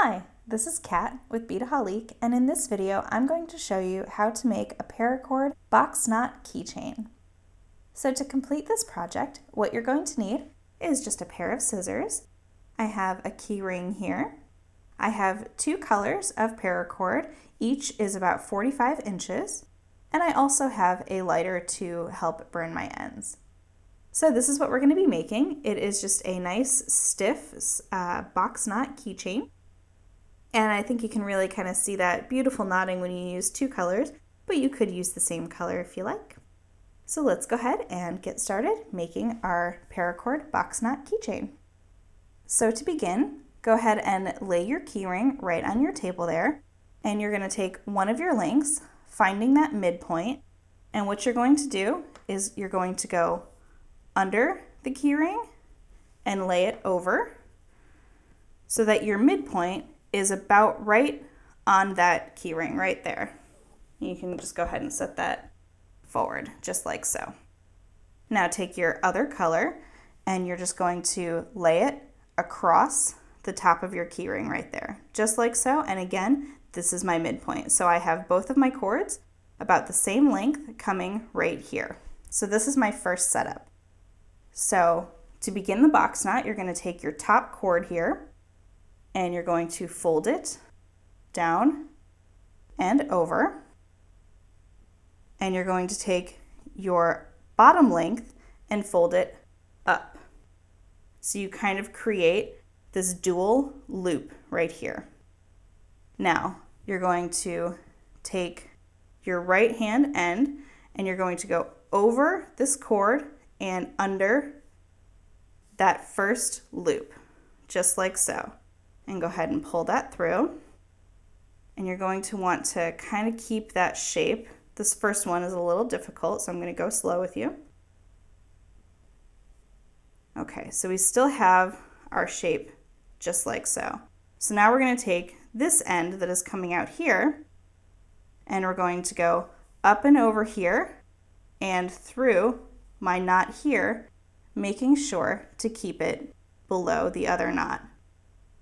Hi, this is Kat with Beadaholique, and in this video I'm going to show you how to make a paracord box knot keychain. So to complete this project, what you're going to need is just a pair of scissors. I have a key ring here. I have two colors of paracord, each is about 45 inches, and I also have a lighter to help burn my ends. So this is what we're going to be making. It is just a nice stiff box knot keychain. And I think you can really kind of see that beautiful knotting when you use two colors, but you could use the same color if you like. So let's go ahead and get started making our paracord box knot keychain. So to begin, go ahead and lay your keyring right on your table there, and you're going to take one of your links, finding that midpoint, and what you're going to do is you're going to go under the keyring and lay it over so that your midpoint is about right on that keyring right there. You can just go ahead and set that forward just like so. Now take your other color and you're just going to lay it across the top of your keyring right there, just like so. And again, this is my midpoint. So I have both of my cords about the same length coming right here. So this is my first setup. So to begin the box knot, you're going to take your top cord here and you're going to fold it down and over. And you're going to take your bottom length and fold it up. So you kind of create this dual loop right here. Now you're going to take your right hand end and you're going to go over this cord and under that first loop, just like so. And go ahead and pull that through. And you're going to want to kind of keep that shape. This first one is a little difficult, so I'm going to go slow with you. Okay, so we still have our shape just like so. So now we're going to take this end that is coming out here, and we're going to go up and over here and through my knot here, making sure to keep it below the other knot.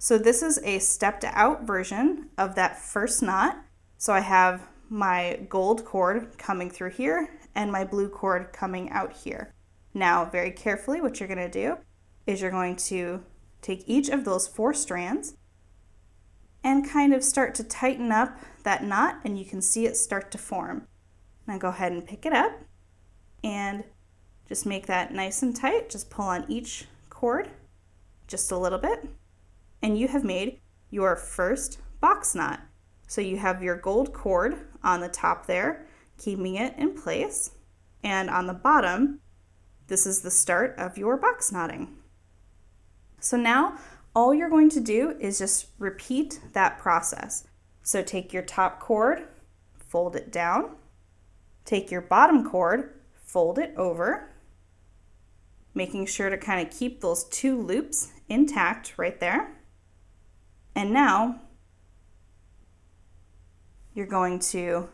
So this is a stepped out version of that first knot. So I have my gold cord coming through here and my blue cord coming out here. Now, very carefully, what you're going to do is you're going to take each of those 4 strands and kind of start to tighten up that knot, and you can see it start to form. Now go ahead and pick it up and just make that nice and tight. Just pull on each cord just a little bit. And you have made your first box knot. So you have your gold cord on the top there, keeping it in place. And on the bottom, this is the start of your box knotting. So now all you're going to do is just repeat that process. So take your top cord, fold it down, take your bottom cord, fold it over, making sure to kind of keep those 2 loops intact right there. And now you're going to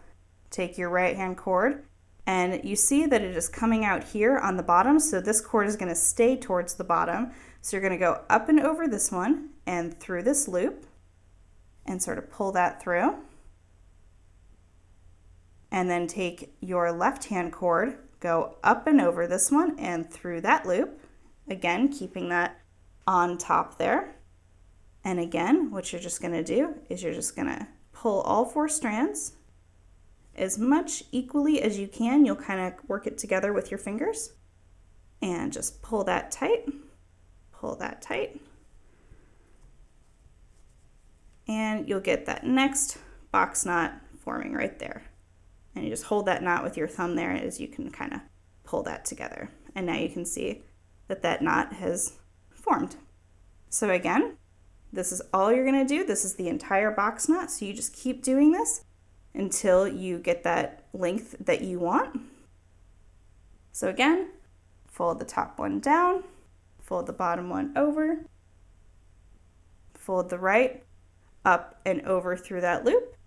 take your right hand cord, and you see that it is coming out here on the bottom, so this cord is going to stay towards the bottom. So you're going to go up and over this one and through this loop and sort of pull that through. And then take your left hand cord, go up and over this one and through that loop, again keeping that on top there. And again, what you're just going to do is you're just going to pull all 4 strands as much equally as you can. You'll kind of work it together with your fingers and just pull that tight, and you'll get that next box knot forming right there. And you just hold that knot with your thumb there as you can kind of pull that together. And now you can see that that knot has formed. So again, this is all you're going to do. This is the entire box knot. So you just keep doing this until you get that length that you want. So again, fold the top one down, fold the bottom one over, fold the right up and over through that loop,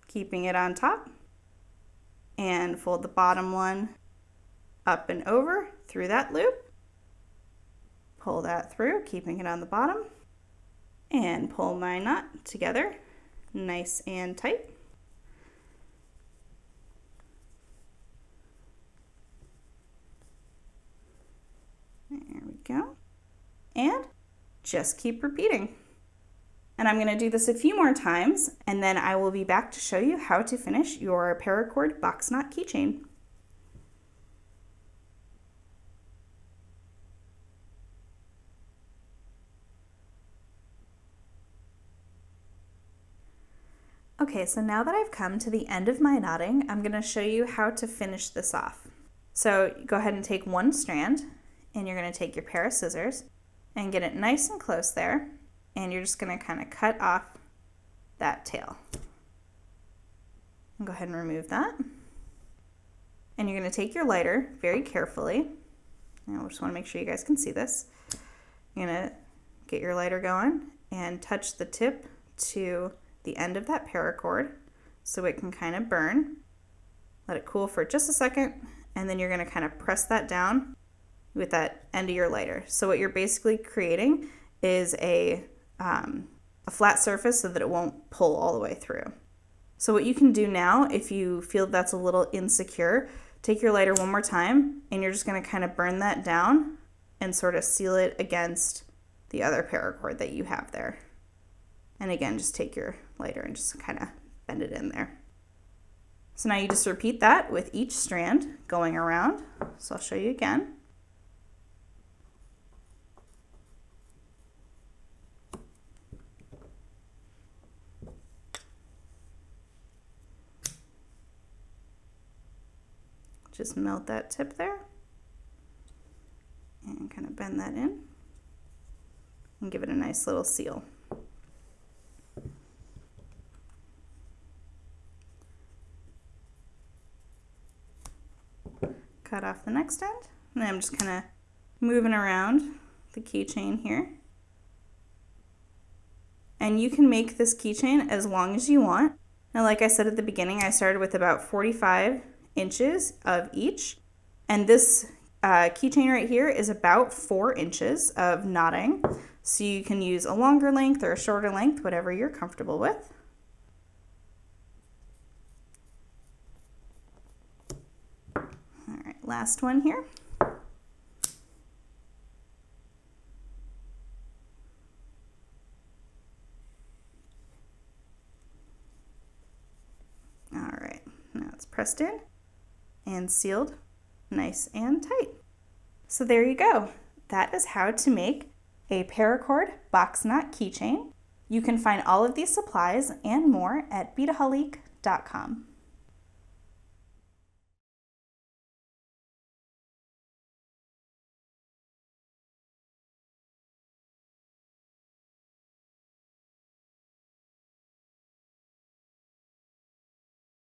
keeping it on top, and fold the bottom one up and over through that loop, pull that through, keeping it on the bottom, and pull my knot together nice and tight. There we go. And just keep repeating. And I'm going to do this a few more times, and then I will be back to show you how to finish your Paracord box knot keychain. Okay, so now that I've come to the end of my knotting, I'm going to show you how to finish this off. So go ahead and take one strand, and you're going to take your pair of scissors and get it nice and close there, and you're just going to kind of cut off that tail. And go ahead and remove that. And you're going to take your lighter very carefully. Now I just want to make sure you guys can see this. You're going to get your lighter going and touch the tip to the end of that paracord so it can kind of burn. Let it cool for just a second, and then you're going to kind of press that down with that end of your lighter. So what you're basically creating is a flat surface so that it won't pull all the way through. So what you can do now, if you feel that's a little insecure, take your lighter one more time, and you're just going to kind of burn that down and sort of seal it against the other paracord that you have there. And again, just take your lighter and just kind of bend it in there. So now you just repeat that with each strand going around. So I'll show you again. Just melt that tip there and kind of bend that in and give it a nice little seal. Cut off the next end, and then I'm just kind of moving around the keychain here. And you can make this keychain as long as you want. Now, like I said at the beginning, I started with about 45 inches of each, and this keychain right here is about 4 inches of knotting, so you can use a longer length or a shorter length, whatever you're comfortable with. All right, last one here. All right, now it's pressed in and sealed nice and tight. So there you go. That is how to make a Paracord box knot keychain. You can find all of these supplies and more at Beadaholique.com.